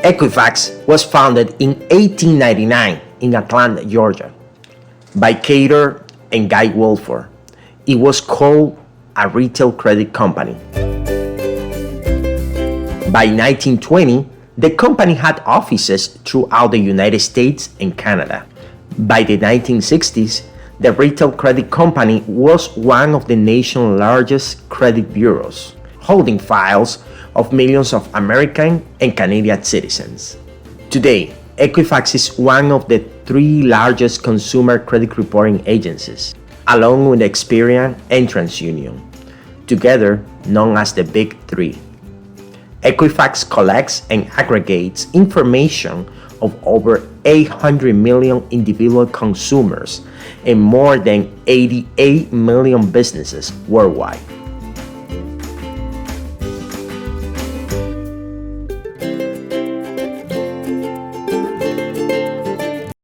Equifax was founded in 1899 in Atlanta, Georgia, by Cater and Guy Wolford. It was called a retail credit company. By 1920, the company had offices throughout the United States and Canada. By the 1960s, the retail credit company was one of the nation's largest credit bureaus, holding files of millions of American and Canadian citizens. Today, Equifax is one of the 3 largest consumer credit reporting agencies, along with Experian and TransUnion, together known as the Big 3. Equifax collects and aggregates information of over 800 million individual consumers and more than 88 million businesses worldwide.